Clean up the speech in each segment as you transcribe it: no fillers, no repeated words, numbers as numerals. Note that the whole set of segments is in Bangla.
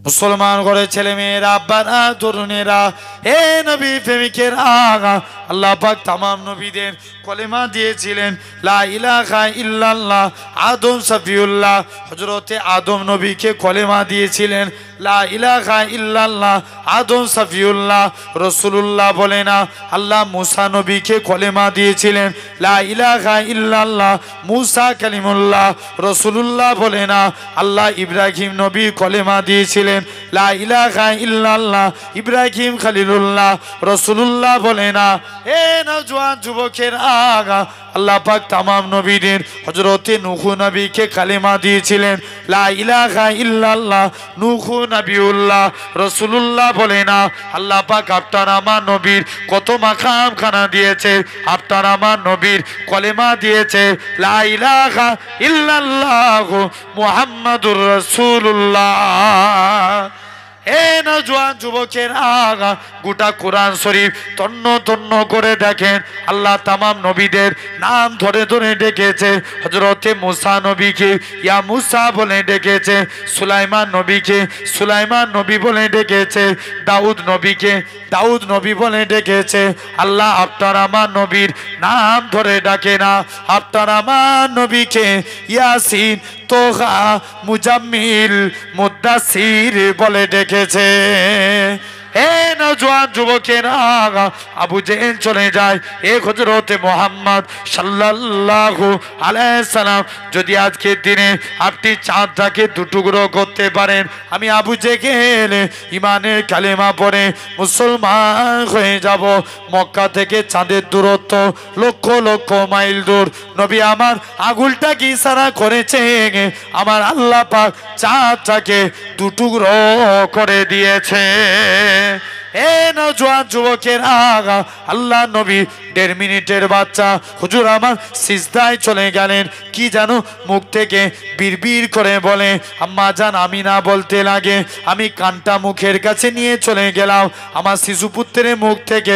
মুসলমান ঘরে ছেলে মেয়েরা, আব্বারা, তরুণেরা, হে নবী প্রেমিকেরা, আল্লাহ পাক তামাম নবীদের কলেমা দিয়েছিলেন লা ইলাহা ইল্লাল্লাহ। আদম সফিউল্লাহ হযরতে আদম নবীকে কলেমা দিয়েছিলেন লা ইলাহা ইল্লাল্লাহ। আদম সফিউল্লাহ রাসূলুল্লাহ বলে না, আল্লাহ মুসা নবীকে কলেমা দিয়েছিলেন লা ইলাহা ইল্লাল্লাহ। মুসা কালিমুল্লাহ রাসূলুল্লাহ বলে না, আল্লাহ ইব্রাহিম নবী কলেমা দিয়েছিলেন লা ইলাহা ইল্লাল্লাহ। ইব্রাহিম খলিলুল্লাহ রাসূলুল্লাহ বলে না। হে নওজোয়ান যুবকের আগা, আল্লাহ পাক তামাম নবীদের হযরতে নূহ নবীকে কালেমা দিয়েছিলেন লা ইলাহা ইল্লাল্লাহ। নূহ নবিউল্লাহ রাসূলুল্লাহ বলে না, আল্লাহ পাক আপনার আমার নবীর কত মাকাম খানা দিয়েছে, আপনার আমার নবীর কলেমা দিয়েছে লা ইলাহা ইল্লাল্লাহ মুহাম্মাদুর রাসূলুল্লাহ। হে নওজোয়ান যুবকের আগা, গোটা কোরআন শরীফ তন্ন তন্ন করে দেখেন, আল্লাহ তামাম নবীদের নাম ধরে ধরে ডেকেছে। হযরতে মুসা নবীকে ইয়া মুসা বলে ডেকেছে, সুলাইমান নবীকে সুলাইমান নবী বলে ডেকেছে, দাউদ নবীকে দাউদ নবী বলে ডেকেছে। আল্লাহ আপনার আমার নবীর নাম ধরে ডাকে না, আপনার আমার নবীকে ইয়াসিন, তোহা, মুজাম্মিল, মুদ্দাসির বলে ডেকেছে। হে নওজোয়ান যুবকেরা, আবু জেহেল চলে যায় এ হযরতে মুহাম্মদ সাল্লাল্লাহু আলাইহি সাল্লাম, যদি আজকের দিনে আপনি চাঁদটাকে দুটুকরো করতে পারেন, আমি আবু জেহেল ইমানের কালেমা পড়ে মুসলমান হয়ে যাব। মক্কা থেকে চাঁদের দূরত্ব লক্ষ লক্ষ মাইল দূর। নবী আমার আঙুলটাকে ইশারা করেছে, আমার আল্লাহ পাক চাঁদটাকে দুটুকরো করে দিয়েছে। এ নওজোয়ান যুবকের আগা, আল্লাহ নবী 1.5 মিনিটের বাচ্চা হুজুর আমার সিজদায় চলে গেলেন। কি জানো মুখ থেকে বিড়বিড় করে বলে, আম্মা জান আমি না বলতে লাগে, আমি কানটা মুখের কাছে নিয়ে চলে গেলাম। আমার শিশুপুত্রের মুখ থেকে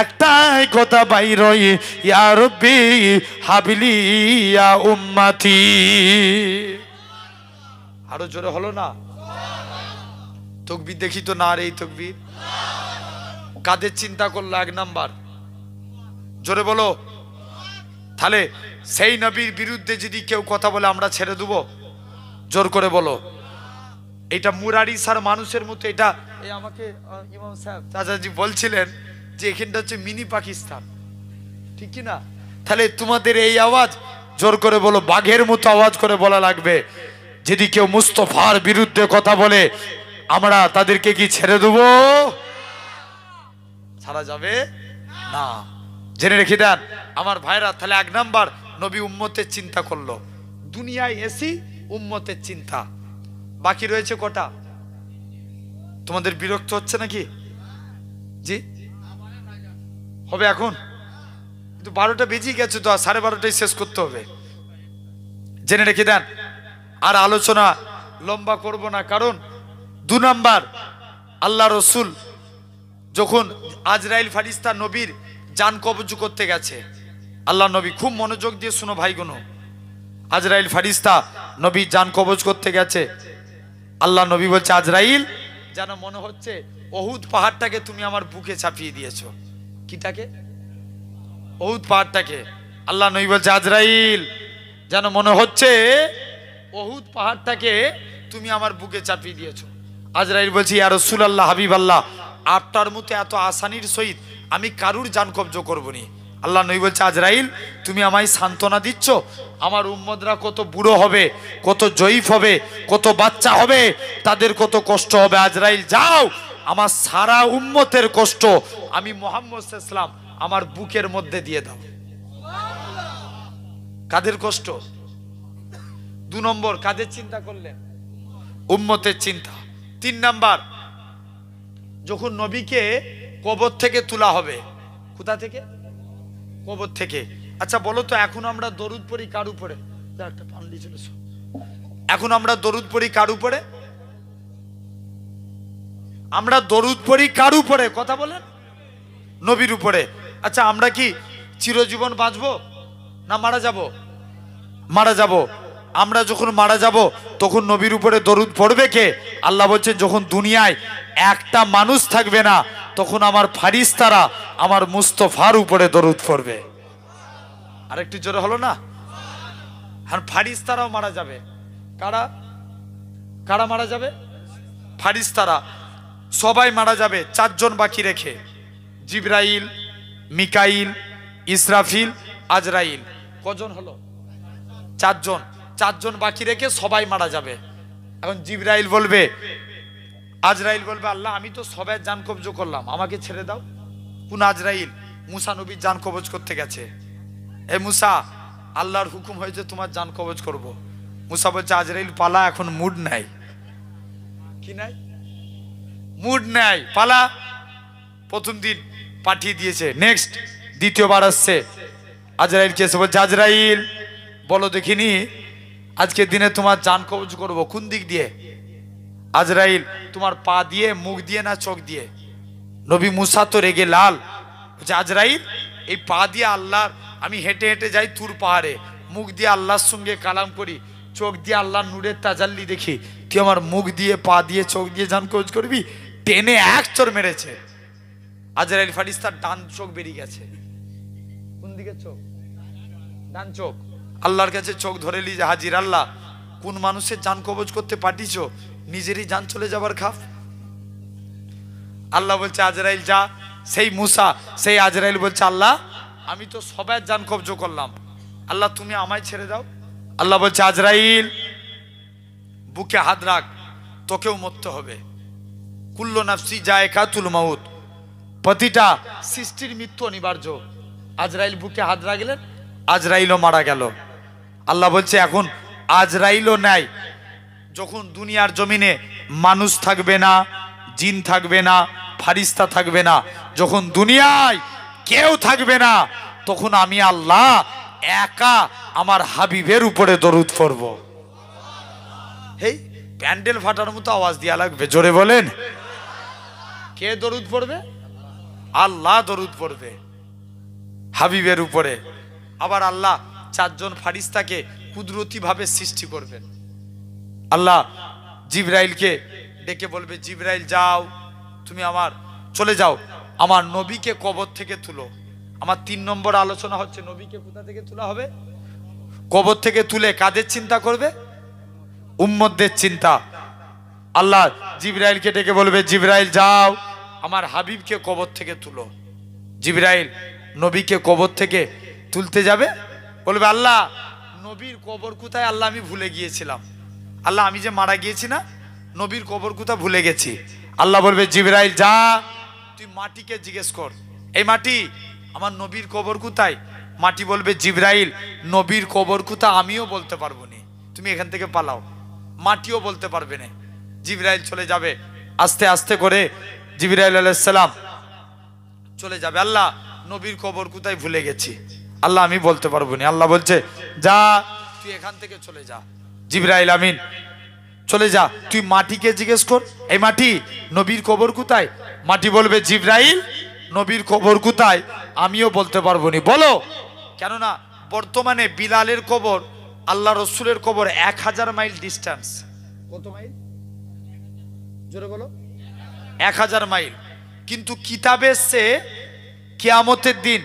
একটাই কথা বাইর হই, ইয়া রব্বি হাবিলি ইয়া উম্মতি। আরো জোরে হলো না? তকবীর দেখি তো না রে, এই তকবীর কাদের চিন্তা করলো? 1 নাম্বার জোরে বলো। তাহলে সেই নবীর বিরুদ্ধে যদি কেউ কথা বলে আমরা ছেড়ে দেবো? জোর করে বলো। এটা মুরারি স্যার মানুষের মতো, এটা এই আমাকে ইমাম সাহেব চাচাজি বলছিলেন যে এখানটা হচ্ছে মিনি পাকিস্তান, ঠিক কি না? তাহলে তোমাদের এই আওয়াজ জোর করে বলো, বাঘের মতো আওয়াজ করে বলা লাগবে। যদি কেউ মুস্তফার বিরুদ্ধে কথা বলে আমরা তাদেরকে কি ছেড়ে দেবো? ছাড়া যাবে না, জেনে রেখে দেন আমার ভাইরা। তাহলে 1 নাম্বার নবী উম্মতের চিন্তা করলো, দুনিয়ায় এসি উম্মতের চিন্তা। বাকি রয়েছে কটা? তোমাদের বিরক্ত হচ্ছে নাকি? জি হবে এখন, কিন্তু 12টা বেজে গেছে তো, 12:30টায় শেষ করতে হবে, জেনে রেখে দেন। আর আলোচনা লম্বা করব না, কারণ 2 নাম্বার আল্লাহ রসুল যখন আজরাইল ফারিস্তা নবীর জান কবজ করতে গেছে, আল্লাহ নবী খুব মনোযোগ দিয়ে শুনো ভাইগুনো, আজরাইল ফারিস্তা নবীর জান কবজ করতে গেছে। আল্লাহ নবী বলছে, আজরাইল যেন মনে হচ্ছে ওহুদ পাহাড়টাকে তুমি আমার বুকে চাপিয়ে দিয়েছো। কিটাকে? ওহুদ পাহাড়টাকে। আল্লাহ নবী বলছে, আজরাইল যেন মনে হচ্ছে ওহুদ পাহাড়টাকে তুমি আমার বুকে চাপিয়ে দিয়েছো। আজরাইল বলছে, ইয়া রাসূলুল্লাহ, হাবিবাল্লাহ, আপনার মতো এত আসানির সহিত আমি কারুর জান কবজ করবো নি। আল্লাহ নবী বলছে, আজরাইল তুমি আমায় সান্ত্বনা দিচ্ছ? আমার উম্মতরা কত বুড়ো হবে, কত জয়ীফ হবে, কত বাচ্চা হবে, তাদের কত কষ্ট হবে। আজরাইল যাও, আমার সারা উম্মতের কষ্ট আমি মুহাম্মদ সাল্লাল্লাহু আলাইহি ওয়াসাল্লাম আমার বুকের মধ্যে দিয়ে দাও। কাদের কষ্ট? 2 নম্বর কাদের চিন্তা করলেন? উম্মতের চিন্তা। 3 নাম্বার যখন নবীকে কবর থেকে তোলা হবে, কোথা থেকে? কবর থেকে। আচ্ছা বলো তো, এখন আমরা দরুদ পড়ি কার উপরে? একটা পানলি চলে, এখন আমরা দরুদ পড়ি কার উপরে? আমরা দরুদ পড়ি কার উপরে? কথা বলেন। নবীর উপরে। আচ্ছা আমরা কি চিরজীবন বাঁচবো না মারা যাব? মারা যাব। আমরা যখন মারা যাব তখন নবীর উপরে দরুদ পড়বে কে? আল্লাহ বলছেন যখন দুনিয়ায় একটা মানুষ থাকবে না তখন আমার ফারিস্তারা আমার মুস্তফার উপরে দরুদ পড়বে। আরেকটু জোরে হলো না? আর ফারিস্তারাও মারা যাবে। কারা কারা মারা যাবে? ফারিস্তারা সবাই মারা যাবে, চারজন বাকি রেখে, জিবরাইল, মিকাইল, ইসরাফিল, আজরাইল। কজন হলো? চারজন। চারজন বাকি রেখে সবাই মারা যাবে। এখন জিবরাইল বলবে, আজরাইল বলবে, আল্লাহ আমি তো সবাই জান কবজ করলাম, আমাকে ছেড়ে দাও। কোন আজরাইল? মুসা নবীর জান কবজ করতে গেছে। এ মুসা, আল্লাহর হুকুম হয়েছে তোমার জান কবজ করব। মুসা বলছে, আজরাইল পালা, এখন মুড নাই। কি নাই? মুড নাই, পালা। প্রথম দিন পাঠিয়ে দিয়েছে, নেক্সট দ্বিতীয়বার আসছে, আজরাইল কে এসে বলছে, আজরাইল বলো দেখিনি আজকের দিনে তোমার জান কবজ করব কোন দিক দিয়ে? আজরাইল, তোমার পা দিয়ে, মুখ দিয়ে না চোখ দিয়ে? নবী মুসা তো রেগে লাল, বলছে আজরাইল এই পা দিয়ে আল্লাহর, আমি হেঁটে হেঁটে যাই তুর পাহাড়ে, মুখ দিয়ে আল্লাহর সঙ্গে কালাম করি, চোখ দিয়ে আল্লাহর নূরের তাজাল্লি দেখি, তুই আমার মুখ দিয়ে, পা দিয়ে, চোখ দিয়ে জান কবজ করবি? টেনে এক চোর মেরেছে। আজরাইল ফারিস্তার ডান চোখ বেরিয়ে গেছে। কোন দিকে চোখ? ডান চোখ। আল্লাহর কাছে চোখ ধরে লি, হাজির আল্লাহ, কোন মানুষের জান কবজ করতে পাঠিয়েছো, নিজেরই জান চলে যাবার খাফ। আল্লাহ বলছে, আজরাইল যা। সেই মুসা, সেই আজরাইল বলছে, আল্লাহ আমি তো সবাই জান কবজ করলাম, আল্লাহ তুমি আমায় ছেড়ে দাও। আল্লাহ বলছে, আজরাইল বুকে হাত রাখ, তোকেও মরতে হবে। কুল্লু নাফসি যায়কাতুল মাউত, প্রতিটা সৃষ্টির মৃত্যু অনিবার্য। আজরাইল বুকে হাত রাখলেন, আজরাইলও মারা গেল। আল্লাহ বলছে, এখন আজরাইলও নাই, যখন দুনিয়ার জমিনে মানুষ থাকবে না, জিন থাকবে না, ফারিস্তা থাকবে না, যখন দুনিয়ায় কেউ থাকবে না, তখন আমি আল্লাহ একা আমার হাবিবের উপরে দরুদ পড়ব। হেই, প্যান্ডেল ফাটার মতো আওয়াজ দেওয়া লাগবে, জোরে বলেন। কে দরুদ পড়বে? আল্লাহ দরুদ পড়বে হাবিবের উপরে। আবার আল্লাহ চারজন ফারিস্তাকে কুদরতি ভাবে সৃষ্টি করবেন। আল্লাহ জিবরাইলকে ডেকে বলবে, জিবরাইল যাও, তুমি আমার চলে যাও, আমার নবীকে কবর থেকে তুলো। আমার 3 নম্বর আলোচনা হচ্ছে, নবীকে কোথা থেকে তোলা হবে? কবর থেকে তুলে কাদের চিন্তা করবে? উম্মতদের চিন্তা। আল্লাহ জিবরাইলকে ডেকে বলবে, জিবরাইল যাও, আমার হাবিবকে কবর থেকে তুলো। জিবরাইল নবীকে কবর থেকে তুলতে যাবে, বলবে, আল্লাহ নবীর কবর কোথায়? আল্লাহ আমি ভুলে গিয়েছিলাম, আল্লাহ আমি যে মারা গিয়েছি না, নবীর কবর কোথায় ভুলে গেছি। আল্লাহ বলবে, জিবরাইল যা, তুই মাটিকে জিজ্ঞেস কর, এই মাটি আমার নবীর কবর কোথায়? মাটি বলবে, জিবরাইল নবীর কবর কোথায় আমিও বলতে পারবো না, তুমি এখান থেকে পালাও। মাটিও বলতে পারবে না। জিবরাইল চলে যাবে, আস্তে আস্তে করে জিবরাইল আলাইহিস সালাম চলে যাবে, আল্লাহ নবীর কবর কোথায় ভুলে গেছি, আল্লাহ আমি বলতে পারবো না। আল্লাহ বলছে, যা তুই এখান থেকে চলে যা, জিবরাইল আমিন চলে যা, তুই মাটিকে জিজ্ঞেস কর, এই মাটি নবীর কবর কোথায়? মাটি বলবে, জিবরাইল নবীর কবর কোথায় আমিও বলতে পারবো না, বলো। কেননা বর্তমানে বিলালের কবর আল্লাহ রসুলের কবর 1000 মাইল ডিস্টেন্স। কত মাইল? জোরে বলো। 1000 মাইল। কিন্তু কিতাবে এসছে কিয়ামতের দিন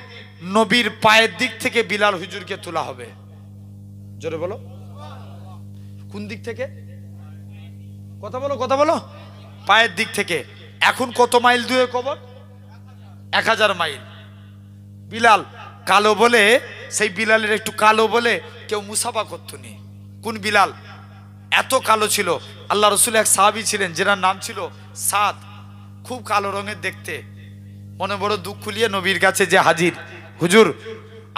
নবীর পায়ের দিক থেকে বিলাল হুজুরকে তোলা হবে। জোরে বলো। কোন দিক থেকে? কথা বলো, কথা বলো। পায়ের দিক থেকে। এখন কত মাইল দূরে কবর? 1000 মাইল। বিলাল কালো বলে, সেই বিলালের একটু কালো বলে কেউ মুসাফা করতো নি। কোন বিলাল? এত কালো ছিল। আল্লাহ রসুল এক সাহাবী ছিলেন যেনার নাম ছিল সাদ, খুব কালো রঙের দেখতে। মনে বড় দুঃখ নিয়ে নবীর কাছে যে হাজির, হুজুর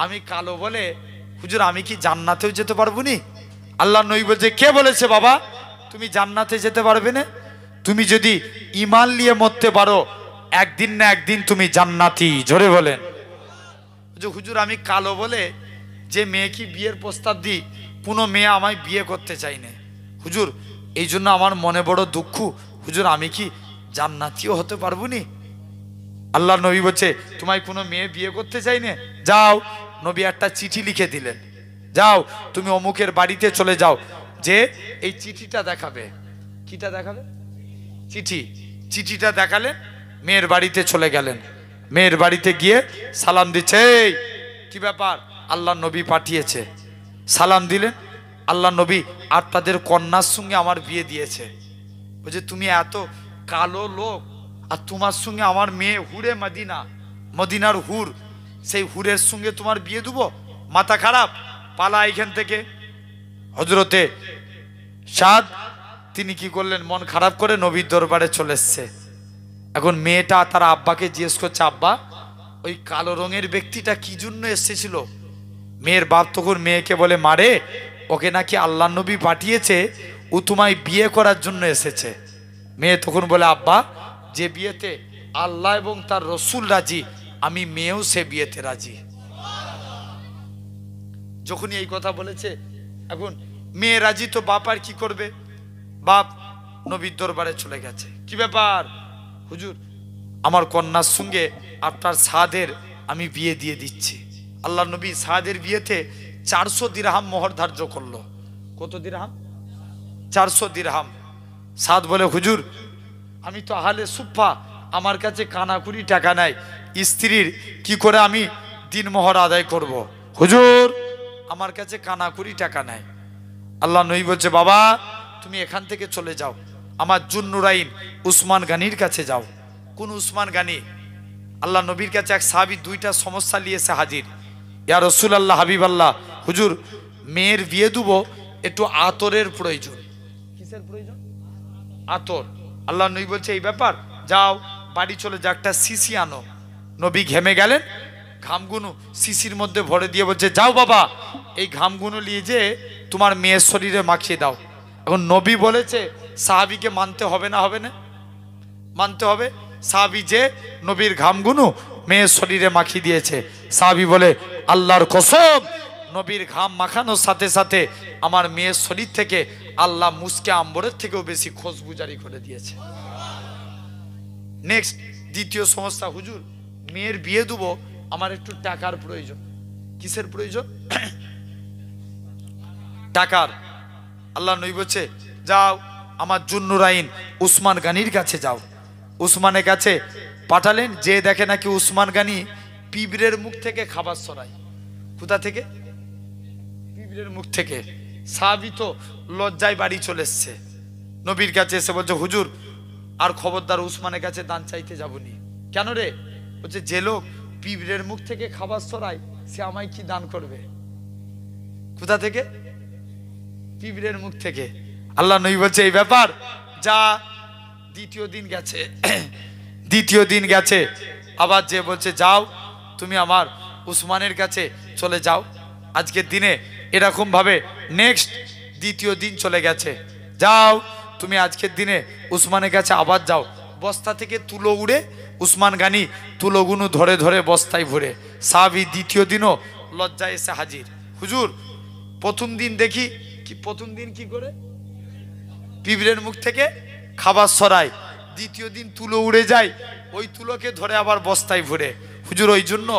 আমি কালো বলে, হুজুর আমি কি জান্নাতেও যেতে পারবো নি? আল্লাহ নবী বলছে, কে বলেছে বাবা তুমি জান্নাতে যেতে পারবে না? তুমি যদি ঈমান নিয়ে মরতে পারো, একদিন না একদিন তুমি জান্নাতি। জোরে বলেন। হুজুর আমি কালো বলে যে মেয়েকে বিয়ের প্রস্তাব দিই, কোনো মেয়ে আমায় বিয়ে করতে চাই না হুজুর, এই জন্য আমার মনে বড় দুঃখ, হুজুর আমি কি জান্নাতিও হতে পারবো নি? আল্লাহ নবী বলছে, তোমায় কোনো মেয়ে বিয়ে করতে চাই না, যাও। নবী একটা চিঠি লিখে দিলেন, যাও তুমি অমুকের বাড়িতে চলে যাও, যে এই চিঠিটা দেখাবে। কিটা দেখাবে? চিঠি, চিঠিটা দেখালেন, মেয়ের বাড়িতে চলে গেলেন। মেয়ের বাড়িতে গিয়ে সালাম দিচ্ছে, এই কি ব্যাপার, আল্লাহ নবী পাঠিয়েছে। সালাম দিলেন, আল্লাহ নবী আর তাদের কন্যার সঙ্গে আমার বিয়ে দিয়েছে। বলছে তুমি এত কালো লোক, আর তোমার সঙ্গে আমার মেয়ে হুরে মদিনা, মদিনার হুর, সেই হুরের সঙ্গে তোমার বিয়ে দেবো? মাথা খারাপ, পালা এখান থেকে। হজরতে সাদ তিনি কি করলেন, মন খারাপ করে নবীর দরবারে চলে এসছে। এখন মেয়েটা তার আব্বাকে জিজ্ঞেস করছে, আব্বা ওই কালো রঙের ব্যক্তিটা কি জন্য এসেছিল? মেয়ের বাপ তখন মেয়েকে বলে, মারে ওকে নাকি আল্লাহ নবী পাঠিয়েছে, ও তোমায় বিয়ে করার জন্য এসেছে। মেয়ে তখন বলে, আব্বা যে বিয়েতে আল্লাহ এবং তার রসুল রাজি, আমি মেয়েও সে বিয়েতে রাজি। যখনই এই কথা বলেছে, এখন মেয়ে রাজি তো বাপ আর কি করবে? বাপ নবীর দরবারে চলে গেছে, কি ব্যাপার হুজুর, আমার কন্যার সঙ্গে আপনার সাদের আমি বিয়ে দিয়ে দিচ্ছি। আল্লাহ নবী সাদের বিয়েতে 400 দিরহাম মোহর ধার্য করলো। কত দিরহাম? 400 দিরহাম। সাদ বলে, হুজুর আমি তো আহলে সুফা, আমার কাছে কানাকুড়ি টাকা নাই, স্ত্রীর কি করে আমি দিন মোহর আদায় করব? হুজুর আমার কাছে কানাকুড়ি টাকা নাই। আল্লাহ নবী বলছে, বাবা তুমি এখান থেকে চলে যাও, আমার জুন্নুরাইন উসমান গানির কাছে যাও। কোন উসমান গানি? আল্লাহ নবীর কাছে এক সাহাবী 2টা সমস্যা নিয়ে এসে হাজির। ইয়া রাসূলুল্লাহ, হাবিবাল্লাহ, হুজুর মেয়ের বিয়ে দেব, একটু আতরের প্রয়োজন। কিসের প্রয়োজন? আতর। আল্লাহ নবী বলছে, এই ব্যাপার, যাও বাড়ি চলে যা, একটা শিশি আনো। নবী ঘেমে গেলেন, ঘামগুনো শিশির মধ্যে ভরে দিয়ে বলছে, যাও বাবা এই ঘামগুনো নিয়ে যে তোমার মেয়ের শরীরে মাখিয়ে দাও। এখন নবী বলেছে সাহাবীকে মানতে হবে না, হবে না? মানতে হবে। সাহাবী যে নবীর ঘামগুনো মেয়ের শরীরে মাখিয়ে দিয়েছে। সাহাবী বলে, আল্লাহর কসম, নবীর ঘাম মাখানোর সাথে সাথে আমার মেয়ের শরীর থেকে আল্লাহ মুসকে আম্বরের থেকেও বেশি খুশবু জারি করে দিয়েছে। নেক্সট, দ্বিতীয় সমস্যা, হুজুর মেয়ের বিয়ে দেবো, আমার একটু টাকার প্রয়োজন। কিসের প্রয়োজন? টাকার। আল্লাহ নবী বলছে, যাও আমার জুন্নুরাইন উসমান গানির কাছে যাও। উসমানের কাছে পাঠালেন, যে দেখে নাকি উসমান গানি পিঁপড়ের মুখ থেকে খাবার সরায়। কোথা থেকে? পিঁপড়ের মুখ থেকে। সাহাবী তো লজ্জায় বাড়ি চলে এসছে, নবীর কাছে এসে বলছে, হুজুর আর খবরদার উসমানের কাছে দান চাইতে যাবনি। কেন রে? বলছে, যে লোক পিঁপড়ের মুখ থেকে খাবার সরায় সে আমায় কি দান করবে? কোথা থেকে? পিঁপড়ের মুখ থেকে। আল্লাহ নবী বলছে, এই ব্যাপার, যা। দ্বিতীয় দিন গেছে, দ্বিতীয় দিন গেছে, আবার যে বলছে, যাও তুমি আমার উসমানের কাছে চলে যাও আজকের দিনে, এরকম ভাবে নেক্সট দ্বিতীয় দিন চলে গেছে, যাও তুমি আজকের দিনে উসমানের কাছে আবার যাও। বস্তা থেকে তুলো উড়ে উসমান গানি তুলোগুলো ধরে ধরে বস্তায় ভরে। সাহাবী দ্বিতীয় দিনও লজ্জায় এসে হাজির। হুজুর প্রথম দিন দেখি কি, প্রথম দিন কি করে পিঁপড়ের মুখ থেকে খাবার সরায়, দ্বিতীয় দিন তুলো উড়ে যায়, ওই তুলোকে ধরে আবার বস্তায় ভরে। হুজুর ওই জন্য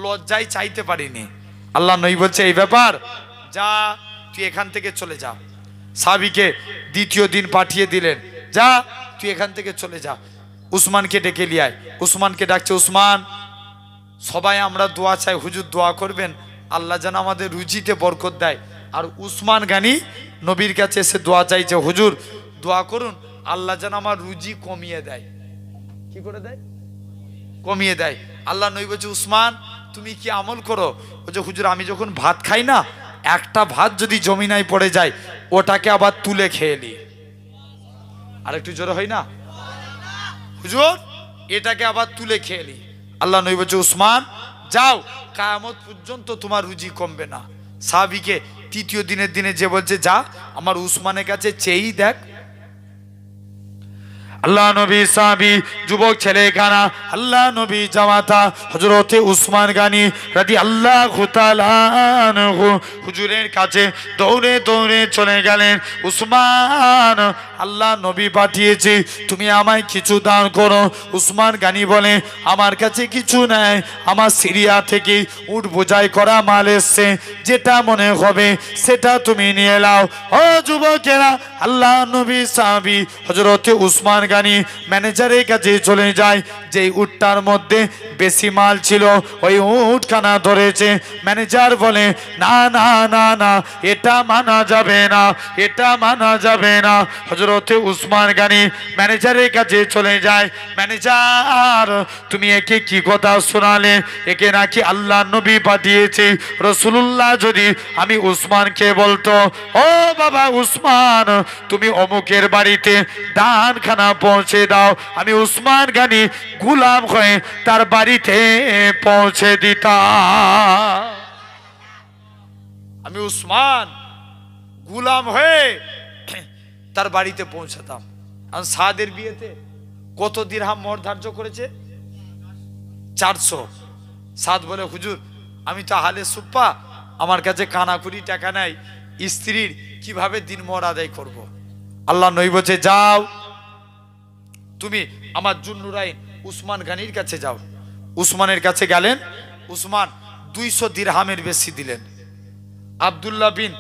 লজ্জায় চাইতে পারিনি। আল্লাহ নবী বলছে, এই ব্যাপার, যা তুই এখান থেকে চলে যা। সাহাবীকে দ্বিতীয় দিন পাঠিয়ে দিলেন, যা তুই এখান থেকে চলে যা, উসমানকে ডেকে নিয়ে আয়। উসমানকে ডাকছে, উসমান সবাই আমরা দোয়া চাই, হুজুর দোয়া করবেন আল্লাহ যেন আমাদের রুজিতে বরকত দেয়। আর উসমান গানি নবীর কাছে এসে দোয়া চাইছে, হুজুর দোয়া করুন আল্লাহ যেন আমার রুজি কমিয়ে দেয়। কি করে দেয়? কমিয়ে দেয়। আল্লাহ নবী বলছে, উসমান তুমি কি আমল করো? বলছে, হুজুর আমি যখন ভাত খাই না, একটা ভাত যদি জমিনায় পড়ে যায় ওটাকে আবার তুলে খেয়ে নি। আর একটু জোরে হয় না? হুজুর এটাকে আবার তুলে খেয়ে নি। আল্লাহ নবী বলছে, উসমান যাও, কিয়ামত পর্যন্ত তোমার রুজি কমবে না। সাহাবীকে তৃতীয় দিনের দিনে যে বলছে, যা আমার উসমানের কাছে চেয়েই দেখ। আল্লাহ নবী সাহাবী যুবক ছেলে কানা, আল্লাহ নবী জামাতা হযরতে উসমান গানি রাদিয়াল্লাহু তাআলা আনহু হুজুরের কাছে দৌড়ে দৌড়ে চলে গেলেন। উসমান আল্লাহ নবী পাঠিয়েছি, তুমি আমায় কিছু দান করো। উসমান গানি বলে, আমার কাছে কিছু নেই, আমার সিরিয়া থেকে উট বোঝাই করা মাল এসছে, যেটা মনে হবে সেটা তুমি নিয়ে নাও। ও যুবকেরা, আল্লাহ নবী সাহাবী হযরতে উসমান গানি ম্যানেজারের কাছে চলে যায়। যে উটটার মধ্যে বেশি মাল ছিল ওই উটখানা ধরেছে। ম্যানেজার বলে, না না না না, এটা মানা যাবে না, এটা মানা যাবে না। হযরতে উসমান গানি ম্যানেজারের কাছে চলে যায়। ম্যানেজার, তুমি একে কি কথা শোনালে? একে নাকি আল্লাহ নবী পাঠিয়েছে। রাসূলুল্লাহ যদি আমি উসমানকে বলতো, ও বাবা উসমান, তুমি অমুকের বাড়িতে দানখানা পৌঁছে দাও, আমি উসমান গানি গোলাম হয়ে তার বাড়িতে পৌঁছে দিতাম। আমি উসমান গোলাম হয়ে তার বাড়িতে পৌঁছাতাম। আর সাদের বিয়েতে কত দিরহাম মোহর ধার্য করেছে? 400। সাদ বলে, হুজুর আমি তো হালে সুপ্পা, আমার কাছে কানাকুড়ি টাকা নাই, স্ত্রীর কিভাবে দিন মোহর আদায় করব। আল্লাহ নবী বলছে, যাও তুমি আমার জুন্নুরাইন উসমান গানির কাছে যাও। উসমানের কাছে গেলেন, উসমান 200 দিরহামের বেশি দিলেন। আব্দুল্লাহ বিন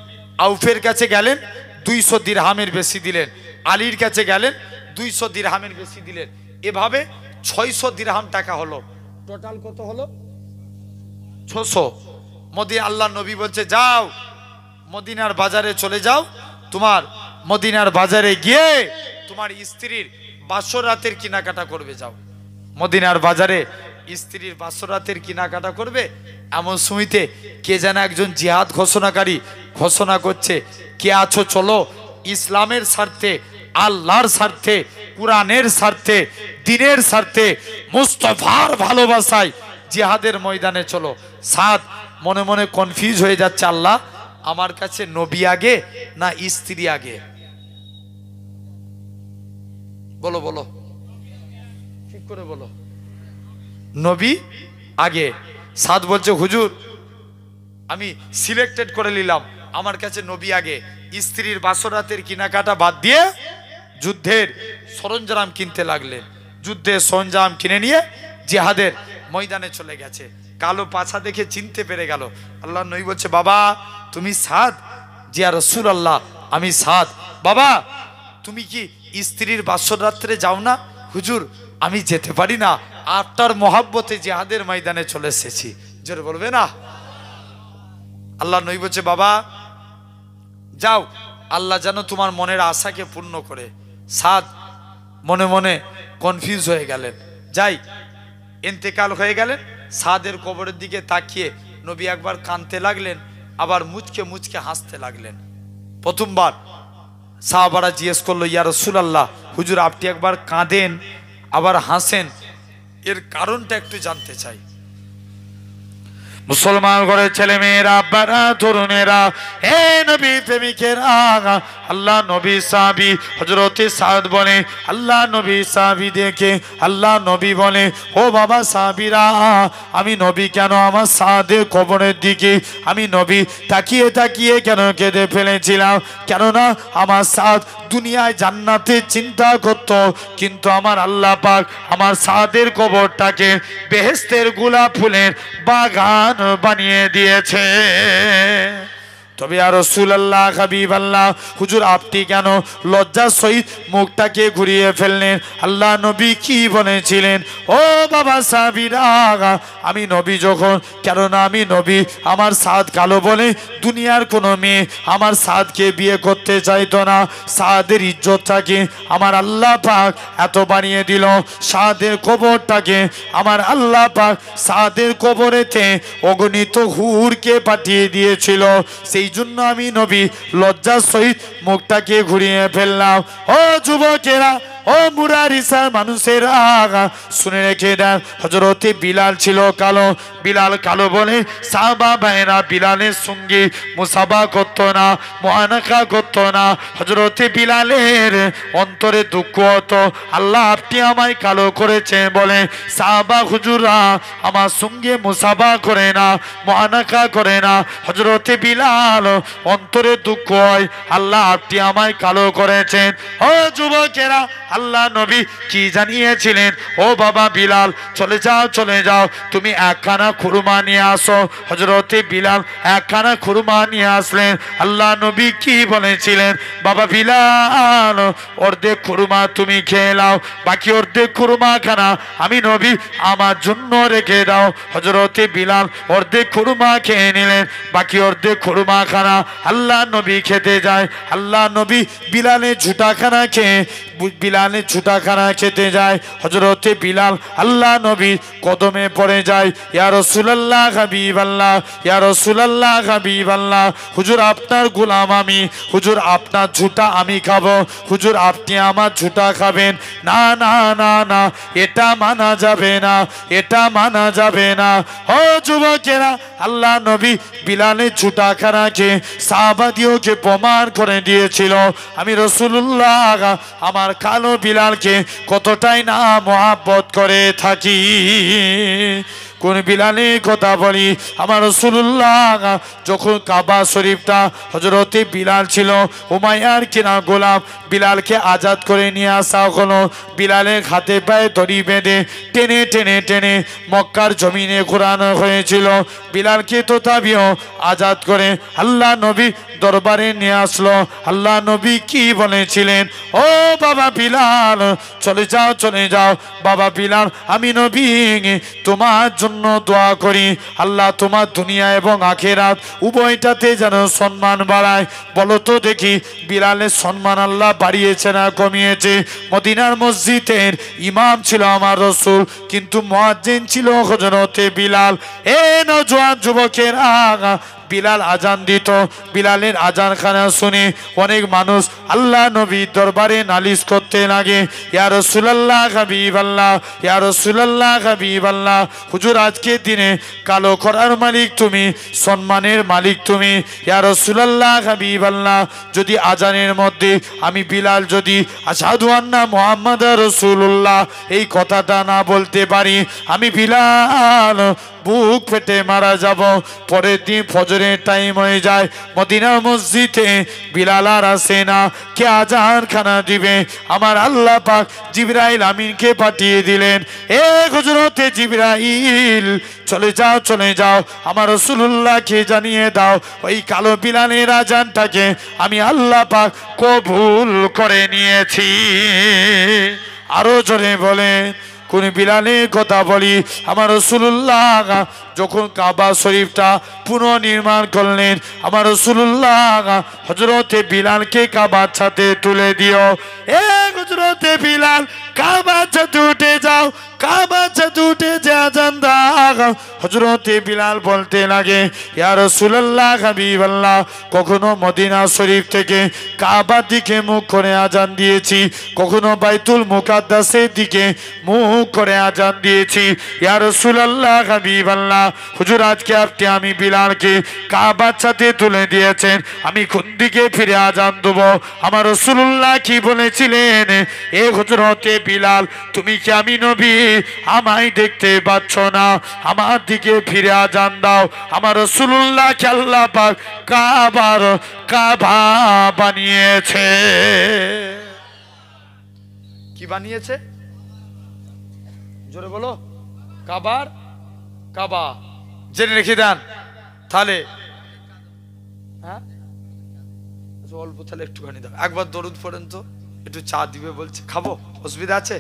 আউফের কাছে গেলেন, 200 দিরহামের বেশি দিলেন। আলীর কাছে গেলেন, 200 দিরহামের বেশি দিলেন। এভাবে 600 দিরহাম টাকা হলো। টোটাল কত হলো? 600। আল্লাহ নবী বলছে, যাও মদিনার বাজারে চলে যাও, তোমার মদিনার বাজারে গিয়ে তোমার স্ত্রীর বাসরাতের কেনাকাটা করবে। যাও মদিনার বাজারে স্ত্রীর বাসরাতের কেনাকাটা করবে। এমন সময়তে কে যেন একজন জিহাদ ঘোষণাকারী ঘোষণা করছে, কে আছো চলো ইসলামের স্বার্থে, আল্লাহর স্বার্থে, কুরআনের স্বার্থে, দ্বীনের স্বার্থে, মুস্তাফার ভালোবাসায় জিহাদের ময়দানে চলো। সাদ মনে মনে কনফিউজ হয়ে যাচ্ছে, আল্লাহ আমার কাছে নবী আগে না স্ত্রী আগে? বলো বলো, ঠিক করে বলো। নবী আগে। সাদ বলছে, হুজুর আমি সিলেক্টেড করে নিলাম, আমার কাছে নবী আগে। স্ত্রীর বাসরাতের কেনাকাটা বাদ দিয়ে যুদ্ধের সরঞ্জাম কিনতে লাগলেন। যুদ্ধের সরঞ্জাম কিনে নিয়ে জিহাদের ময়দানে চলে গেছে। কালো পাছা দেখে চিনতে পেরে গেল। আল্লাহ নবী বলছে, বাবা তুমি সাদ? জি ইয়া রাসূলুল্লাহ, আমি সাদ। বাবা তুমি কি স্ত্রীর বাসরাত্রে যাও না? হুজুর আমি যেতে পারি না, আপনার মহাব্বতে জিহাদের ময়দানে চলে এসেছি। জোরে বলবে না? আল্লাহ নবী বলছে, বাবা যাও, আল্লাহ যেন তোমার মনের আশাকে পূর্ণ করে। সাদ মনে মনে কনফিউজ হয়ে গেলেন। যাই ইন্তেকাল হয়ে গেলেন। সাদের কবরের দিকে তাকিয়ে নবী একবার কাঁদতে লাগলেন, আবার মুচকে মুচকে হাসতে লাগলেন। প্রথমবার সাহাবারা জিজ্ঞেস করলো, ইয়া রাসূলুল্লাহ, হুজুর আপনি একবার কাঁদেন আবার হাসেন, এর কারণটা একটু জানতে চাই। মুসলমান ঘরের ছেলে মেয়েরা, আব্বারা, তরুণেরা, হে নবী প্রেমিকেরা, আল্লাহ নবী সাহাবী হযরতে সাদ বলে, আল্লাহ নবী সাহাবী দেখে আল্লাহ নবী বলে, ও বাবা সাহাবীরা, আমি নবী কেন আমার সাদের কবরের দিকে আমি নবী তাকিয়ে তাকিয়ে কেন কেঁদে ফেলেছিলাম? কেননা আমার সাদ দুনিয়ায় জান্নাতে চিন্তা করত, কিন্তু আমার আল্লাহ পাক আমার সাদের কবরটাকে বেহেশতের গোলাপ ফুলের বাগান বানিয়ে দিয়েছে। তবে আর রাসূলুল্লাহ হাবিবাল্লাহ, হুজুর আপনি কেন লজ্জার সহিত মুখটাকে ঘুরিয়ে ফেললেন? আল্লাহ নবী কি বলেছিলেন? ও বাবা সাহাবীরা, আমি নবী যখন, কেননা আমি নবী, আমার সাদ কালো বলে দুনিয়ার কোনো মেয়ে আমার সাদকে বিয়ে করতে চাইতো না। সাদের ইজ্জতটাকে আমার আল্লাহ পাক এত বানিয়ে দিল, সাদের কবরটাকে আমার আল্লাহ পাক সাদের কবরেতে অগণিত হুরকে পাঠিয়ে দিয়েছিল। সেই জন্য আমি নবী লজ্জার সহিত মুখটাকে ঘুরিয়ে ফেললাম। ও যুবকেরা, ও মুরারিসার মানুষেরা, শুনে রেখে দেন, হযরতে বিলাল ছিল কালো। বিলাল কালো বলে সাহাবা ভাইরা বিলালের সঙ্গে মুসাফা করতো না, মুআনাকা করতো না। হযরতে বিলালের অন্তরে দুঃখ হতো, আল্লাহ আপনি আমায় কালো করেছেন বলে সাহাবা হুজুরা আমার সঙ্গে মুসাফা করে না, মুআনাকা করে না। হযরতে বিলাল বিলাল অন্তরে দুঃখ হয়, আল্লাহ আপনি আমায় কালো করেছেন। ও যুবকেরা, আল্লাহ নবী কি জানিয়েছিলেন? ও বাবা বিলাল, চলে যাও চলে যাও, তুমি একখানা খুরমা নিয়ে আসো। হযরতে বিলাল একখানা খুরমা নিয়ে আসলেন। আল্লাহ নবী কি বলেছিলেন? বাবা বিলাল, অর্ধেক খুরমা তুমি খেয়ে নাও, বাকি অর্ধেক খুরমা খানা আমি নবী আমার জন্য রেখে দাও। হযরতে বিলাল অর্ধেক খুরমা খেয়ে নিলেন, বাকি অর্ধেক খুরমা খানা আল্লাহ নবী খেতে যায়। আল্লাহ নবী বিলালের ঝুটাখানা খেয়ে বিলালের ঝুটাখানা খেতে যায়। হযরতে বিলাল আল্লাহ নবী কদমে পড়ে যায়, ইয়া রাসূলুল্লাহ হাবিবাল্লাহ, ইয়া রাসূলুল্লাহ হাবিবাল্লাহ, হুজুর আপনার গোলাম আমি, হুজুর আপনার ঝুটা আমি খাবো, হুজুর আপনি আমার ঝুটা খাবেন। না না না না, এটা মানা যাবে না, এটা মানা যাবে না। ও যুবকেরা, আল্লাহ নবী বিলালের ঝুটাখানাকে সাহাবাদিওকে প্রমাণ করে দিয়েছিল আমি রাসূলুল্লাহ আমার কালো বিলালকে কতটাই না মহব্বত করে থাকি। কোন বিলালের কথা বলি? আমার রাসূলুল্লাহ যখন কাবা শরীফটা, হযরতে বিলাল ছিল উমাইয়ার কিনা গোলাম, বিলালকে আজাদ করে নিয়ে আসা হলো। বিলালের হাতে পায়ে দড়ি বেঁধে টেনে টেনে টেনে মক্কার জমিনে ঘোরানো হয়েছিল। বিলালকে তো তাবিও আজাদ করে আল্লাহ নবী দরবারে নিয়ে আসলো। আল্লাহ নবী কি বলেছিলেন? ও বাবা বিলাল, চলে যাও চলে যাও। বাবা বিলাল, আমি নবী তোমার জন্য দোয়া করি, আল্লাহ তোমার দুনিয়া এবং আখিরাত উভয়টাতে যেন সম্মান বাড়ায়। বলো তো দেখি, বিলালের সম্মান আল্লাহ বাড়িয়েছে না কমিয়েছে? মদিনার মসজিদের ইমাম ছিল আমার রসুল, কিন্তু মুয়াজ্জিন ছিল হযরতে বিলাল। এ নওজোয়ান যুবকেরা, বিলাল আজান দিত, বিলালের আজান খানা শুনে অনেক মানুষ আল্লাহ নবীর দরবারে নালিশ করতে লাগে, ইয়া রাসূলুল্লাহ হাবিবাল্লাহ, ইয়া রাসূলুল্লাহ হাবিবাল্লাহ, হুজুর আজকের দিনে কালো করার মালিক তুমি, সম্মানের মালিক তুমি, ইয়া রাসূলুল্লাহ হাবিবাল্লাহ। যদি আজানের মধ্যে আমি বিলাল যদি আশহাদু আন্না মুহাম্মাদুর রাসূলুল্লাহ এই কথাটা না বলতে পারি, আমি বিলাল বুক ফেটে মারা যাব। পরের দিন ফজরের টাইম হয়ে যায়, মদিনার মসজিদে বিলাল আর আসে না, কে আজান খানা দিবে? আমার আল্লাহ পাক জিবরাইল আমিনকে পাঠিয়ে দিলেন, এ হযরতে জিবরাইল, চলে যাও চলে যাও, আমার রাসূলুল্লাহকে জানিয়ে দাও ওই কালো বিলালের আজানটাকে আমি আল্লাহ পাক কবুল করে নিয়েছি। আরো জোরে বলে, কোন বিলালের কথা বলি? আমার রাসূলুল্লাহ যখন কাবা শরীফটা পুনর্নির্মাণ করলেন, আমার রাসূলুল্লাহ হযরতে বিলালকে কাবার ছাদে তুলে দিও। এ হযরতে বিলাল, কাবার ছাদে উঠে যাও, কাবার ছাদে উঠে যে আজান দাও। হযরতে বিলাল বলতে লাগে, ইয়া রাসূলুল্লাহ হাবিবাল্লাহ, কখনো মদিনা শরীফ থেকে কাবার দিকে মুখ করে আজান দিয়েছি, কখনো বাইতুল মুকাদ্দাসের দিকে মুখ করে আজান দিয়েছি। ইয়া রাসূলুল্লাহ হাবিবাল্লাহ, হুজুর আজকে আপনি আমি বিলালকে কাবার ছাদে তুলে দিয়েছেন, আমি কোন দিকে ফিরে আজান দেব? আমার রাসূলুল্লাহ কি বলেছিলেন? এ হযরতে বিলাল, তুমি কি আমি নবী আমায় দেখতে পাচ্ছ না? আমার দিকে ফিরে আজান দাও। আমার রাসূলুল্লাহকে আল্লাহ পাক কাবা বানিয়েছে। কি বানিয়েছে? জোরে বলো, কাবা। জেনে রেখে দেন তাহলে। হ্যাঁ, অল্প তাহলে একটুখানি দাও, একবার দরুদ পড়েন তো, একটু চা দিবে বলছে, খাবো, অসুবিধা আছে?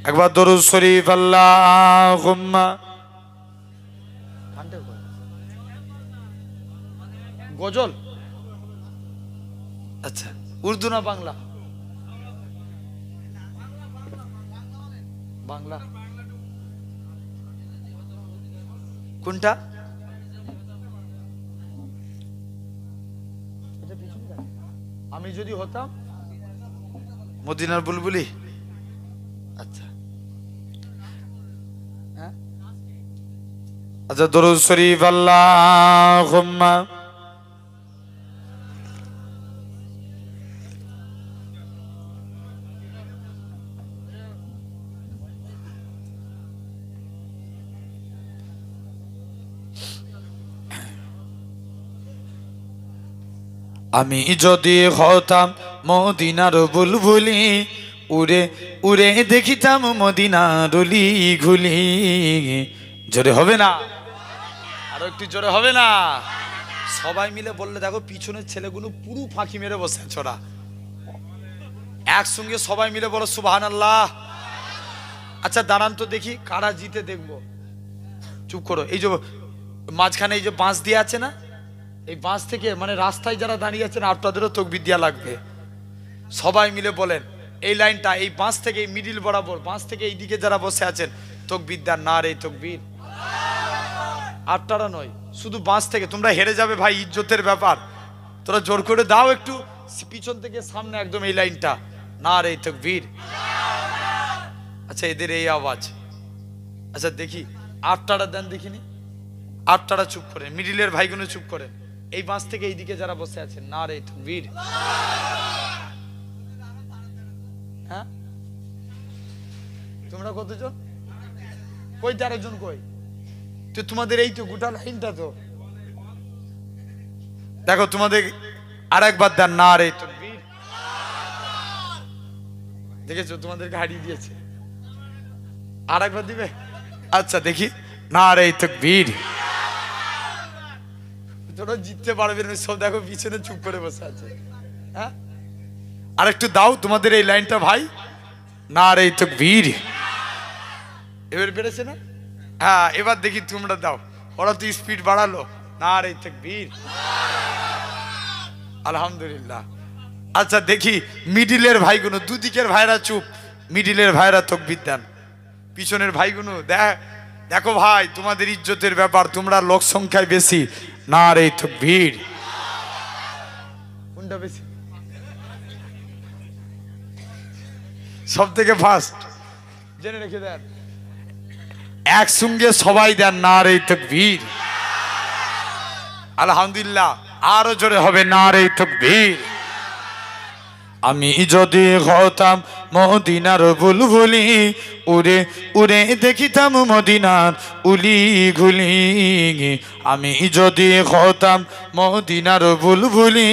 একবার দরুদ শরীফ। আল্লাহুম্মা গজল, আচ্ছা, উর্দু না বাংলা? বাংলা কোনটা? আমি যদি হতাম মদিনার বুলবুলি, আচ্ছা আচ্ছা, দরুদ শরীফ। আল্লাহুম্মা আমি যদি হতাম মদিনার বুলবুলি, উড়ে উড়ে দেখিতাম মদিনার অলি ঘুলি। জোরে হবে না? আরো একটু জোরে হবে না? সবাই মিলে বললে দেখো পিছনের ছেলেগুলো পুরো ফাঁকি মেরে বসে আছে ওরা। একসঙ্গে সবাই মিলে বলো সুবহানাল্লাহ। আচ্ছা দাঁড়ান তো দেখি কারা জিতে দেখবো। চুপ করো। এই যে মাঝখানে এই যে বাঁশ দিয়ে আছে না, এই বাঁশ থেকে মানে রাস্তায় যারা দাঁড়িয়ে আছেন আপনাদেরও তাকবীর দেওয়া লাগবে। সবাই মিলে বলেন এই লাইনটা, এই বাঁশ থেকে এই মিডিল বরাবর বাঁশ থেকে এইদিকে যারা বসে আছেন তাকবীর দেন, নারে তাকবীর। আটটারা নয়, শুধু বাঁশ থেকে। তোমরা হেরে যাবে ভাই, ইজ্জতের ব্যাপার। তোরা জোর করে দাও একটু, পিছন থেকে সামনে একদম এই লাইনটা, নারে তাকবীর। আচ্ছা এদের এই আওয়াজ। আচ্ছা দেখি আটটারা দেন দেখিনি। আটটারা চুপ করেন, মিডিলের ভাইগুলো চুপ করেন। এই বাঁশ থেকে এইদিকে যারা বসে আছেন নারে তাকবীর। হ্যাঁ তোমরা কতজন? কই 13 জন কই? তো তোমাদের এই তো গোটা লাইনটা তো দেখো। তোমাদের আর একবার দেন নারে তাকবীর। দেখেছো তোমাদেরকে হারিয়ে দিয়েছে, আর একবার দিবে। আচ্ছা দেখি নারে তাকবীর। তোরা জিততে পারবে না সব, দেখো পিছনে চুপ করে বসে আছে। হ্যাঁ আর একটু দাও তোমাদের এই লাইনটা ভাই, নারে তাকবীর। এবার বেড়েছে না? হ্যাঁ এবার দেখি তোমরা দাও। ওরা তো স্পিড বাড়ালো, নারে তাকবীর। আলহামদুলিল্লাহ। আচ্ছা দেখি মিডিলের ভাইগুলো, দুদিকের ভাইরা চুপ, মিডিলের ভাইরা তাকবীর দেন। পিছনের ভাইগুলো দেখো ভাই তোমাদের ইজ্জতের ব্যাপার, তোমরা লোক সংখ্যায় বেশি, নারে তাকবীর। কোনটা বেশি? সব থেকে ফার্স্ট জেনে রেখে দেন। একসঙ্গে সবাই দেন নারে তাকবীর। আলহামদুলিল্লাহ। আরো জোরে হবে নারে তাকবীর। আমি যদি হতাম মদিনার বুলবুলি, উড়ে উড়ে দেখিতাম মদিনার উলি ঘুলি। আমি যদি হতাম মদিনার বুলবুলি,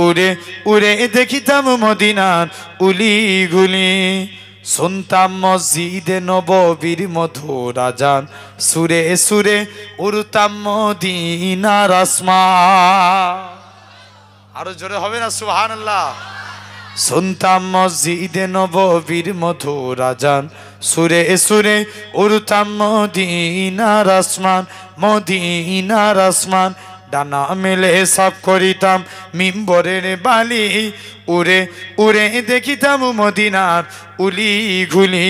উড়ে উড়ে দেখিতাম মদিনার উলি ঘুলি। শুনতাম মসজিদে নববীর মধুর আযান, সুরে সুরে উড়তাম মদিনার আসমান। আরো জোরে হবে না সুবহানাল্লাহ? শুনতাম মসজিদে নববীর মধুর আযান, সুরে সুরে উড়তাম মদিনার আসমান, মদিনার আসমান। ডানা মেলে সাফ করিতাম মিম্বরের বালি, উড়ে উড়ে দেখিতাম মদিনার উলি ঘুলি।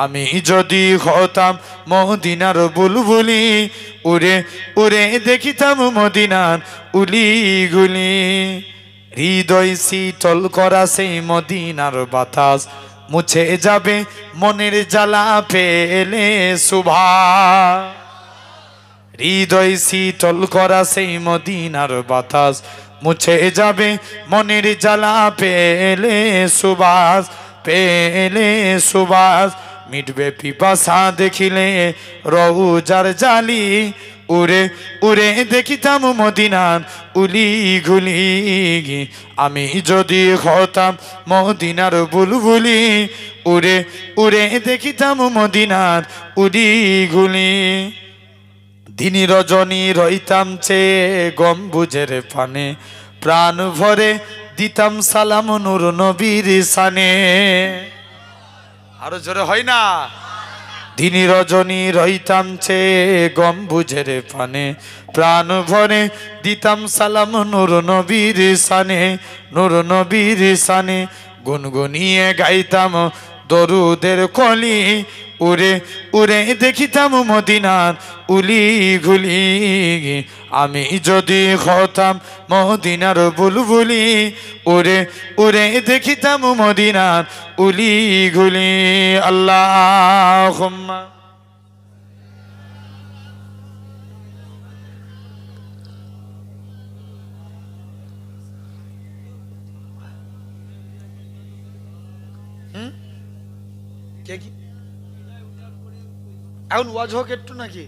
আমি যদি হতাম মদিনার বুলবুলি, উড়ে উড়ে দেখিতাম মদিনার উলি ঘুলি। হৃদয় শীতল করা সেই মদিনার বাতাস, মুছে যাবে মনের জ্বালা পেলে সুভাষ। হৃদয় শীতল করা সেই মদিনার বাতাস, মুছে যাবে মনের জ্বালা পেলে সুবাস, পেলে সুবাস। মিটবে পিপাসা দেখিলে রওজার জালি, উড়ে উড়ে দেখিতাম মদিনার উলি ঘুলি। আমি যদি হতাম মদিনার বুলবুলি, উড়ে উড়ে দেখিতাম মদিনার উলি ঘুলি। দিন রজনী রইতাম চেয়ে গম্বুজের পানে, প্রাণ ভরে দিতাম সালাম নূর নবীর শানে। আরো জোরে হয় না? দিন রজনী রইতাম চেয়ে গম্বুজের পানে, প্রাণ ভরে দিতাম সালাম নূর নবীর শানে, নূর নবীর শানে। গুনগুনিয়ে গাইতাম দরুদের কলি, উড়ে উড়ে দেখিতাম মদিনার উলি ঘুলি। আমি যদি হতাম মদিনার বুলবুলি, উড়ে উড়ে দেখিতাম মদিনার উলি ঘুলি। আল্লাহুম্মা কে কি এখন ওয়াজ হোক একটু নাকি?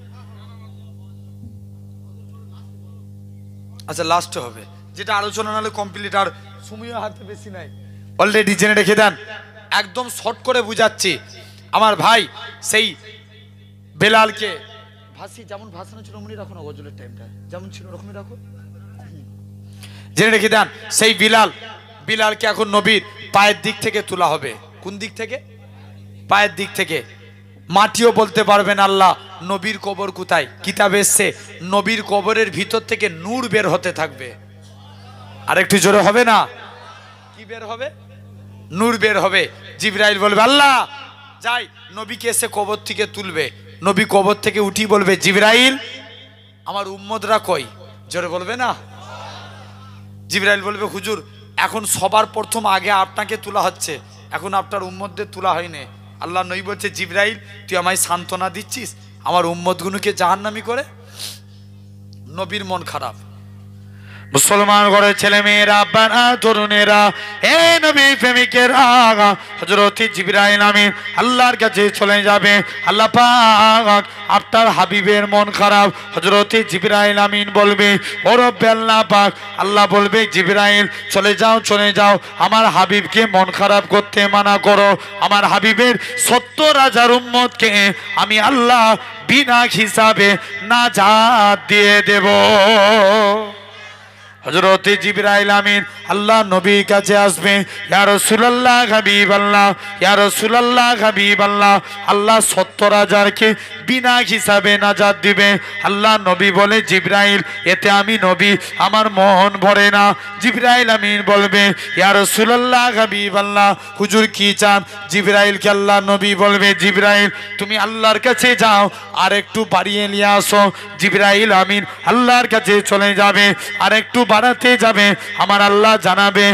আচ্ছা লাস্ট হবে। যেটা আলোচনা নাহলে কমপ্লিট, আর সময়ও হাতে বেশি নাই, অলরেডি জেনে রেখে দেন। একদম শর্ট করে বুঝাচ্ছি আমার ভাই। সেই বেলালকে ভাসি যেমন ভাসানো ছিল অমনি রাখো না, গজলের টাইমটা যেমন ছিল ওরকমই রাখো, জেনে রেখে দেন। সেই বিলালকে এখন নবীর পায়ের দিক থেকে তোলা হবে। কোন দিক থেকে? পায়ের দিক থেকে। মাটিও বলতে পারবেন আল্লাহ। নবীর কবর কোথায়? কিতাবে এসছে নবীর কবরের ভিতর থেকে নূর বের হতে থাকবে। আর একটু জোরে হবে না? কি বের হবে? নূর বের হবে। জিবরাইল বলবে আল্লাহ যাই, নবীকে এসে কবর থেকে তুলবে। নবী কবর থেকে উঠি বলবে জিবরাইল আমার উম্মতরা কই? জোরে বলবে না? জিবরাইল বলবে হুজুর এখন সবার প্রথম আগে আপনাকে তোলা হচ্ছে, এখন আপনার উম্মতদের তোলা হয়নি। আল্লাহ নবী বলছে জিবরাইল তুই আমায় সান্ত্বনা দিচ্ছিস আমার উম্মতগুলোকে জাহান্নামী করে? নবীর মন খারাপ। মুসলমান ঘরের ছেলে মেয়েরা, আব্বারা, তরুণেরা, এ নবী প্রেমিকেরা, হযরত জিবরাইল আমিন আল্লাহর কাছে চলে যাবে। আল্লাহ পাক আপনার হাবিবের মন খারাপ। হযরত জিবরাইল আমিন বলবে ও রব্বে আল্লাহ পাক, আল্লাহ বলবে জিবরাইল চলে যাও, আমার হাবিবকে মন খারাপ করতে মানা করো। আমার হাবিবের 70,000 উম্মতকে আমি আল্লাহ বিনা হিসাবে নাজাত দিয়ে দেব। হযরত জিবরাইল আমিন আল্লাহ নবীর কাছে আসবে, ইয়া রাসূলুল্লাহ হাবিবাল্লাহ, ইয়া রাসূলুল্লাহ হাবিবাল্লাহ, আল্লাহ 70,000কে বিনা হিসাবে নাজাত দিবে। আল্লাহ নবী বলে জিবরাইল এতে আমি নবী আমার মন ভরে না। জিবরাইল আমিন বলবে ইয়া রাসূলুল্লাহ হাবিবাল্লাহ, হুজুর কি চান? জিবরাইলকে আল্লাহ নবী বলবে জিবরাইল তুমি আল্লাহর কাছে যাও আর একটু বাড়িয়ে নিয়ে আসো। জিবরাইল আমিন আল্লাহর কাছে চলে যাবে, আর একটু বাড়াতে যাবে। আমার আল্লাহ জানাবে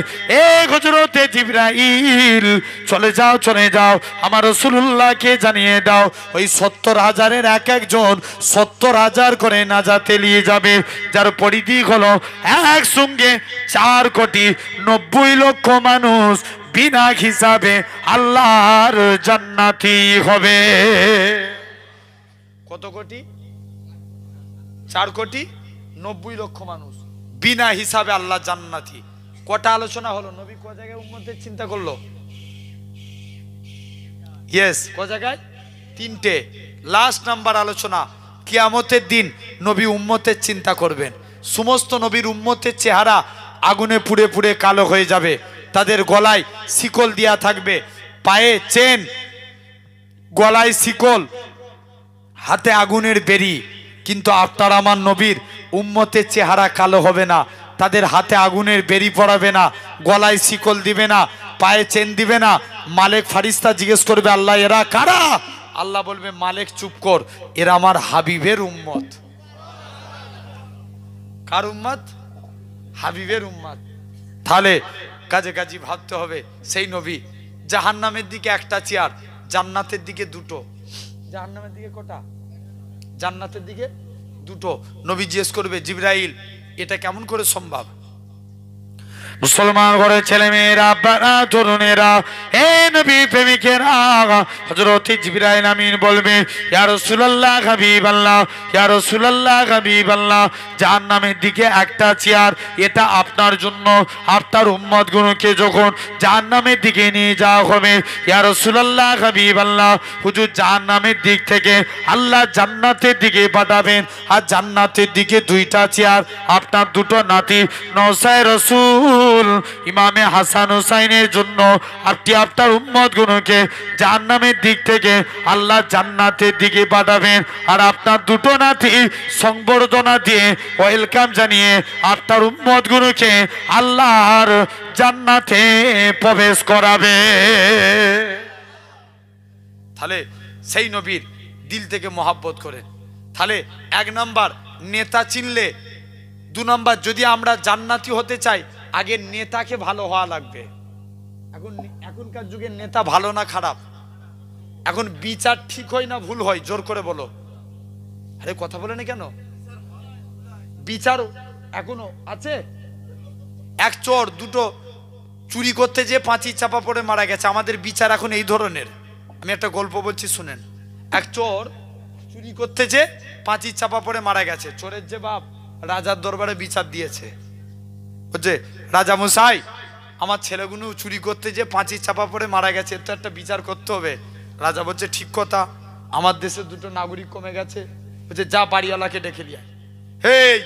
এ হযরত জিবরাইল চলে যাও, আমার রাসূলুল্লাহকে জানিয়ে দাও ওই 70,000-এর এক একজন 70,000 করে নাজাতে নিয়ে যাবে, যার পরিধি হলো একসঙ্গে 4,90,00,000 মানুষ বিনা হিসাবে আল্লাহর জান্নাতি হবে। কত কোটি? 4,90,00,000 মানুষ বিনা হিসাবে আল্লাহ জান্নাতি। কটা আলোচনা হলো? নবী ক জায়গায় উম্মতের চিন্তা করলো? ইয়েস, ক জায়গায়? 3টে। লাস্ট নাম্বার আলোচনা কিয়ামতের দিন নবী উম্মতের চিন্তা করবেন। সমস্ত নবীর উম্মতের চেহারা আগুনে পুড়ে পুড়ে কালো হয়ে যাবে, তাদের গলায় শিকল দেয়া থাকবে, পায়ে চেন, গলায় শিকল, হাতে আগুনের বেরি। কিন্তু আপনার আমার নবীর উম্মতের চেহারা কালো হবে না, তাদের হাতে আগুনের বেরি পড়াবে না, গলায় শিকল দিবে না, পায়ে চেন দিবে না। মালিক ফারিস্তা জিজ্ঞেস করবে আল্লাহ এরা কারা? আল্লাহ বলবে মালিক চুপ কর, এরা আমার হাবিবের উম্মত। কার উম্মত? হাবিবের উম্মত। তাহলে কাজে কাজে ভাবতে হবে সেই নবী। জাহান্নামের দিকে একটা চেয়ার, জান্নাতের দিকে দুটো। জাহান্নামের দিকে কটা? জান্নাতের দিকে দুটো। নবী জিজ্ঞেস করবে জিবরাইল এটা কেমন করে সম্ভব? মুসলমান ঘরের ছেলে মেয়েরা, আব্বারা, তরুণেরা, হে নবী প্রেমিকেরা, হযরত জিবরাইল আমিন বলবে ইয়া রাসূলুল্লাহ হাবিবাল্লাহ, ইয়া রাসূলুল্লাহ হাবিবাল্লাহ, জাহান্নামের দিকে একটা চেয়ার, এটা আপনার জন্য। আপনার উম্মতগুলোকে যখন জাহান্নামের দিকে নিয়ে যাওয়া হবে, ইয়া রাসূলুল্লাহ হাবিবাল্লাহ, হুজুর জাহান্নামের দিক থেকে আল্লাহ জান্নাতের দিকে পাঠাবেন, আর জান্নাতের দিকে 2টা চেয়ার। আপনার 2টো নাতি নওসায় রাসূল ইমামে হাসান হুসাইনের জন্য আপনি আপনার উম্মতগুলোকে জাহান্নামের দিক থেকে আল্লাহ জান্নাতের দিকে পাঠাবেন, আর আপনার 2টো নাতি সংবর্ধনা দিয়ে ওয়েলকাম জানিয়ে আপনার উম্মতগুলোকে আল্লাহর জান্নাতে প্রবেশ করাবে। তাহলে সেই নবীর দিল থেকে মহব্বত করেন। তাহলে 1 নাম্বার নেতা চিনলে, 2 নাম্বার যদি আমরা জান্নাতি হতে চাই আগে নেতাকে ভালো হওয়া লাগবে। এখনকার যুগের নেতা ভালো না খারাপ? এখন বিচার ঠিক হয় না ভুল হয়? জোর করে বলো। আরে কথা বলে না কেন? বিচার এখনো আছে? এক চোর 2টো চুরি করতে যে 5ই চাপা পড়ে মারা গেছে। আমাদের বিচার এখন এই ধরনের। আমি একটা গল্প বলছি শুনেন। এক চোর চুরি করতে যে 5ই চাপা পড়ে মারা গেছে। চোরের যে বাপ রাজার দরবারে বিচার দিয়েছে, বলছে রাজা মশাই, আমার ছেলেগুলো চুরি করতে যে পাঁচি চাপা পড়ে মারা গেছে, তো একটা বিচার করতে হবে। রাজা বলছে ঠিক কথা, আমার দেশে দুটো নাগরিক কমে গেছে। বলছে যা বাড়িওয়ালাকে ডেকে নিয়ে আয়। হেই,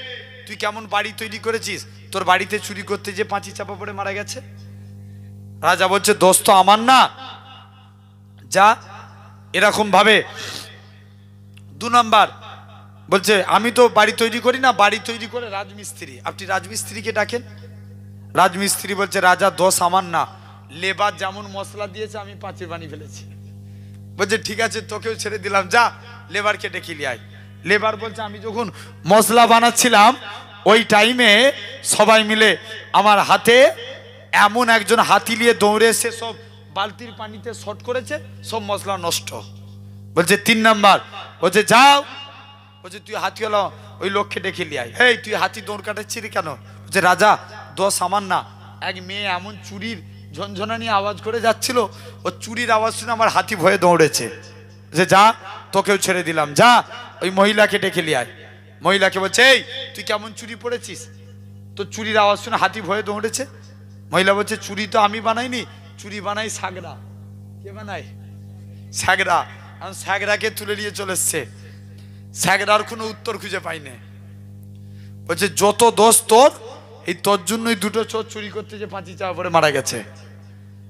তুই কেমন বাড়ি তৈরি করেছিস, তোর বাড়িতে চুরি করতে যে পাঁচি চাপা পড়ে মারা গেছে? রাজা বলছে দোষ তো আমার না, যা এরকম ভাবে। 2 নাম্বার বলছে আমি তো বাড়ি তৈরি করি না, বাড়ি তৈরি করে রাজমিস্ত্রি, আপনি রাজমিস্ত্রিকে ডাকেন। রাজমিস্ত্রি বলছে রাজা দোষ আমার না, লেবার যেমন মশলা দিয়েছে আমি পাঁচির বানিয়ে ফেলেছি। বলছে ঠিক আছে, তোকেও ছেড়ে দিলাম, যা লেবারকে ডেকে নিয়ে আয়। লেবার বলছে আমি যখন মশলা বানাচ্ছিলাম ওই টাইমে সবাই মিলে আমার হাতে এমন একজন হাতি নিয়ে দৌড়ে এসে সব বালতির পানিতে শর্ট করেছে, সব মশলা নষ্ট। বলছে 3 নাম্বার বলছে যাও, বলছে তুই হাতিওয়ালা ওই লোককে ডেকে নিয়ে আয়। হেই, তুই হাতি দৌড় কাটাচ্ছিলি কেন? বলছে রাজা দোষ আমার না, এক মেয়ে এমন চুরির ঝনঝনা নিয়ে আওয়াজ করে যাচ্ছিল, ও চুরির আওয়াজ শুনে আমার হাতি ভয়ে দৌড়েছে। যে যা, তোকেও ছেড়ে দিলাম, যা ওই মহিলাকে ডেকে নিয়ে আয়। মহিলাকে বলছে এই তুই কেমন চুরি পড়েছিস, তো চুরির আওয়াজ শুনে হাতি ভয়ে দৌড়েছে। মহিলা বলছে চুরি তো আমি বানাইনি, চুরি বানাই সাগরা। কে বানায়? সাগরা। সাগরাকে তুলে নিয়ে চলে এসছে, সাগরার কোনো উত্তর খুঁজে পাইনি। বলছে যত দোষ তোর, এই তোর জন্যই দুটো চোর চুরি করতে যে পাঁচি চাপা পড়ে মারা গেছে।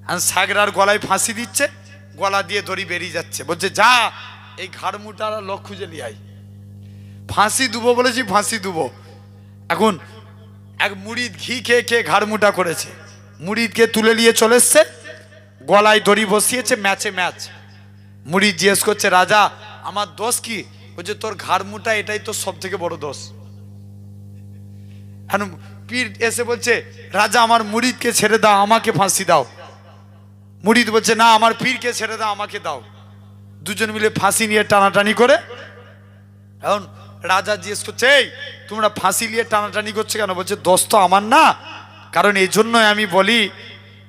আর সাগরার গলায় ফাঁসি দিচ্ছে, গলা দিয়ে দড়ি বেরিয়ে যাচ্ছে। বলছে যা এই ঘাড়মুটার লোক খুঁজে নিয়ে আয়। ফাঁসি দুবো বলেছি, ফাঁসি দুবো। এখন এক মুড়িদ ঘি খেয়ে খেয়ে ঘাড়মুটা করেছে, মুড়িদকে তুলে নিয়ে চলে এসছে, গলায় দড়ি বসিয়েছে, ম্যাচে ম্যাচ। মুড়িদ জিজ্ঞেস করছে রাজা আমার দোষ কি? বলছে তোর ঘাড়মুটা, এটাই তো সব থেকে বড় দোষ। পীর এসে বলছে রাজা আমার মুড়িদকে ছেড়ে দাও, আমাকে ফাঁসি দাও। মুড়িদ বলছে না, আমার পীরকে ছেড়ে দাও, আমাকে দাও। দুজন মিলে ফাঁসি নিয়ে টানাটানি করে। এখন রাজা জিজ্ঞেস করছে এই তোমরা ফাঁসি নিয়ে টানাটানি করছে কেন? বলছে দোষ তো আমার না, কারণ এই জন্যই আমি বলি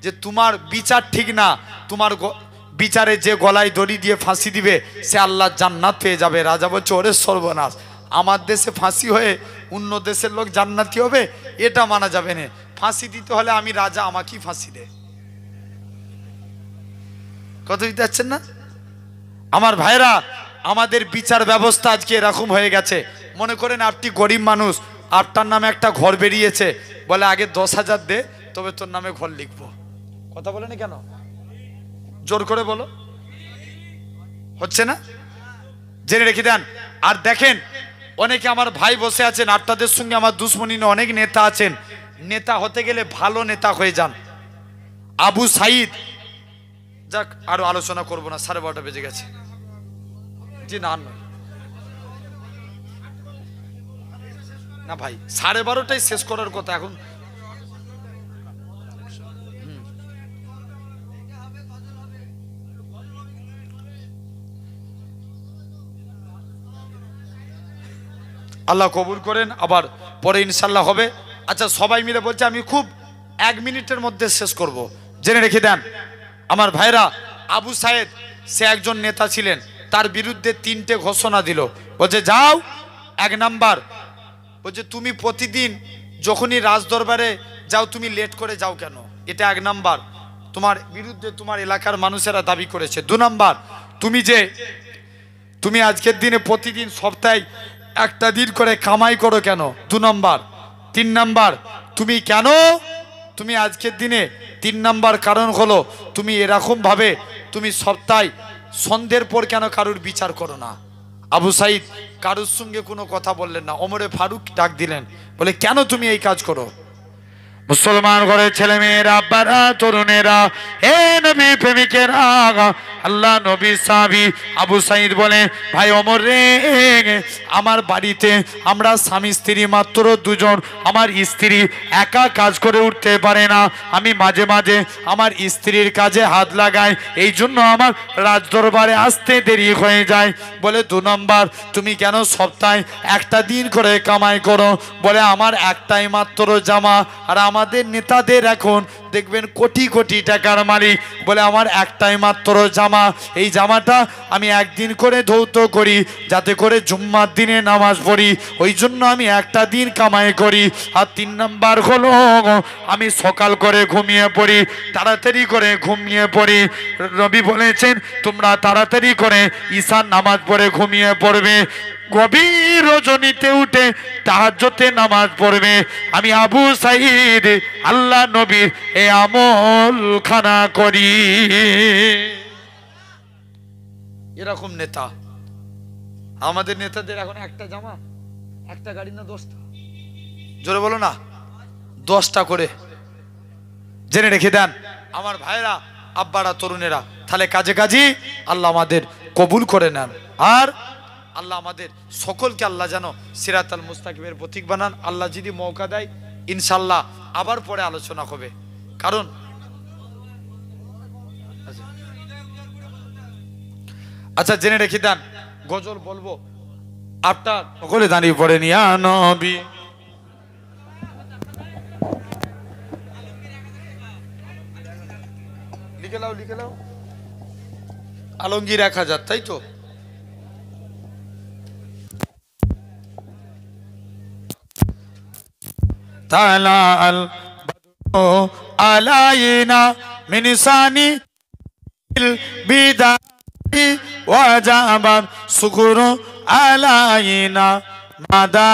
যে তোমার বিচার ঠিক না, তোমার বিচারে যে গলায় দড়ি দিয়ে ফাঁসি দিবে সে আল্লাহ জান্নাত পেয়ে যাবে। রাজা বলছে ওরে সর্বনাশ, আমার দেশে ফাঁসি হয়ে অন্য দেশের লোক জান্নাতি হবে, এটা মানা যাবে না। ফাঁসি দিতে হলে আমি রাজা, আমাকেই ফাঁসি দে। কত দিতে যাচ্ছেন না আমার ভাইরা? আমাদের বিচার ব্যবস্থা আজকে এরকম হয়ে গেছে। মনে করেন আপনি গরিব মানুষ, আপনার নামে একটা ঘর বেরিয়েছে, বলে আগে 10,000 দে তবে তোর নামে ঘর লিখবো। কথা বলেনি কেন? জোর করে বলো, হচ্ছে না? জেনে রেখে দেন। আর দেখেন অনেকে আমার ভাই বসে আছেন, আপনাদের সঙ্গে আমার দুশ্মনী না, অনেক নেতা আছেন, নেতা হতে গেলে ভালো নেতা হয়ে যান। আবু সাইদ, যাক আরো আলোচনা করব না, 12:30 বেজে গেছে। জি না না ভাই, 12:30টাই শেষ করার কথা এখন। আল্লাহ কবুল করেন, আবার পরে ইনশাল্লাহ হবে। আচ্ছা সবাই মিলে বলছে আমি খুব 1 মিনিটের মধ্যে শেষ করব, জেনে রেখে দেন আমার ভাইরা। আবু সাইদ সে একজন নেতা ছিলেন, তার বিরুদ্ধে 3টে ঘোষণা দিল। বলছে যাও, 1 নাম্বার বলছে তুমি প্রতিদিন যখনই রাজদরবারে যাও তুমি লেট করে যাও কেন, এটা 1 নাম্বার তোমার বিরুদ্ধে তোমার এলাকার মানুষেরা দাবি করেছে। 2 নাম্বার তুমি আজকের দিনে প্রতিদিন সপ্তাহে একটা দিন করে কামাই করো কেন, 2 নাম্বার। 3 নাম্বার তুমি আজকের দিনে 3 নাম্বার কারণ হলো তুমি এরকম ভাবে তুমি সপ্তাহে সন্ধ্যের পর কেন কারুর বিচার করো না। আবু সাইদ কারুর সঙ্গে কোনো কথা বললেন না, ওমরে ফারুক ডাক দিলেন, বলে কেন তুমি এই কাজ করো? মুসলমান ঘরের ছেলে মেয়েরা, আব্বারা, তরুণেরা, হে নবী প্রেমিকেরা, আল্লাহ নবী সাহাবী আবু সাইদ বলে ভাই ওমর রে, আমার বাড়িতে আমরা স্বামী স্ত্রী মাত্র 2 জন, আমার স্ত্রী একা কাজ করে উঠতে পারে না, আমি মাঝে মাঝে আমার স্ত্রীর কাজে হাত লাগাই, এই জন্য আমার রাজদরবারে আসতে দেরি হয়ে যায়। বলে 2 নম্বর তুমি কেন সপ্তাহে একটা দিন করে কামাই করো? বলে আমার একটাই মাত্র জামা, আর আমাদের নেতাদের এখন দেখবেন কোটি কোটি টাকার মালিক, বলে আমার একটাই মাত্র জামা, এই জামাটা আমি একদিন করে ধৌত করি যাতে করে জুম্মার দিনে নামাজ পড়ি, ওই জন্য আমি একটা দিন কামাই করি। আর 3 নাম্বার হলো আমি সকাল করে ঘুমিয়ে পড়ি, তাড়াতাড়ি করে ঘুমিয়ে পড়ি। নবী বলেছেন তোমরা তাড়াতাড়ি করে ঈশার নামাজ পড়ে ঘুমিয়ে পড়বে, গভীর রজনীতে উঠে তাহাজ্জুদে নামাজ পড়বে। আমি আবু সাঈদ আল্লাহ নবীর এ আমল খানা করি। এরকম নেতা আমাদের নেতাদের এখন একটা জামা, একটা গাড়ি না 10টা, জোরে বলো না, 10টা করে। জেনে রেখে দেন আমার ভাইরা, আব্বারা, তরুণেরা, তাহলে কাজে কাজী আল্লাহ আমাদের কবুল করে নেন। আর আল্লাহ আমাদের সকলকে আল্লাহ যেন সিরাতাল মুস্তাকিমের প্রতীক বানান। আল্লাহ যদি মৌকা দেয় ইনশাল্লাহ আবার পরে আলোচনা হবে, কারণ আচ্ছা জেনে রেখে দেন গজল বলবো, আপনার সকলে দাঁড়িয়ে পড়েন ইয়া নবী। লিখে লাও, লিখে লাও। আলমগীর 1000, তাই তো? তালা আল বদরু আলাইনা মিন সানি বিদাই ওয়াজাবান শুকরু আলাইনা মাদা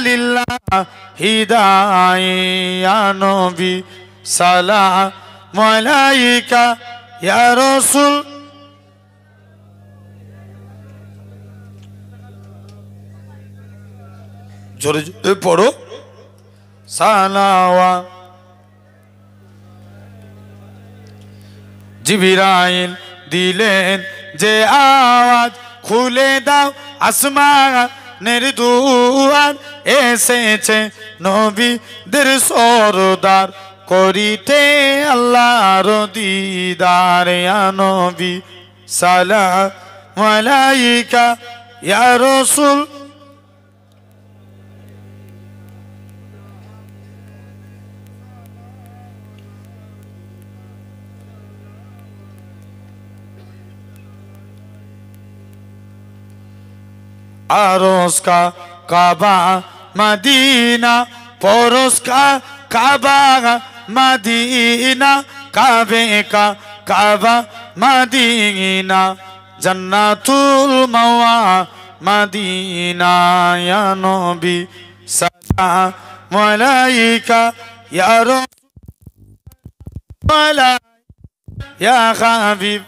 লিল্লাহ হিদাই ইয়া নবী সালাম আলাইকা ইয়া রাসূল। জোরে জোরে পড়ো। সালাওয়া জিবরাইল দিলেন যে আওয়াজ, খুলে দাও আসমানের দুয়ার, এসেছে নবীদের সরদার, করিতে আল্লাহর দিদার। ইয়া নবী সালাম আলাইকা ইয়া রাসূল। आरोस का काबा मदीना, परोस का काबा मदीना, काबे का काबा मदीना, जन्नतुल मवा मदीना। या नबी सलाम अलैका या रसूल या हबीब।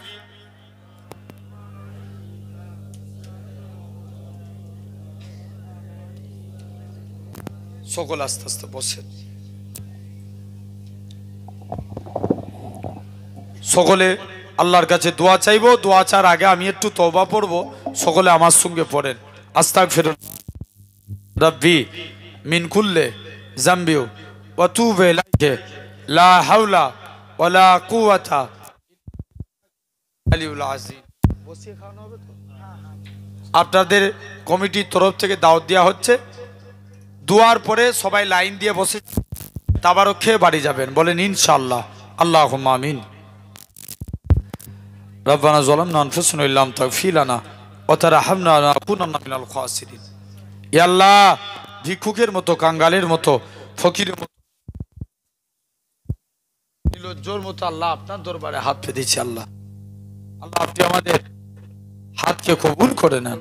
সকল আস্তে আস্তে বসে, সকলে আল্লাহর কাছে দোয়া চাইবো। দোয়া চার আগে আমি একটু তওবা পড়বো, সকলে আমার সঙ্গে পড়েন। আস্তাগফিরুল্লাহ রাব্বি মিন কুল্লি যামবি ওয়া তুবু ইলাইহি লা হাওলা ওয়ালা কুওয়াতা আলিউল আযীম। বসিয়ে খাওয়ানো হবে তো? আপনাদের কমিটির তরফ থেকে দাওয়াত দেওয়া হচ্ছে। দুয়ার পরে সবাই লাইন দিয়ে বসে তাবারক খেয়ে বাড়ি যাবেন, বলেন ইনশাআল্লাহ। আল্লাহুম্মা আমিন। রব্বানা যালামনা আনফুসানা ইল্লা আম তাগফির লানা ওয়া তারহামনা লানাকুনান্না মিনাল খাসিরিন। ইয়া আল্লাহ, ভিক্ষুকের মতো, কাঙ্গালের মতো, ফকিরের মতো, নির্লজ্জর মতো আল্লাহ আপনার দরবারে হাত পেতেছি। আল্লাহ, আল্লাহ আপনি আমাদের হাতকে কবুল করে নেন।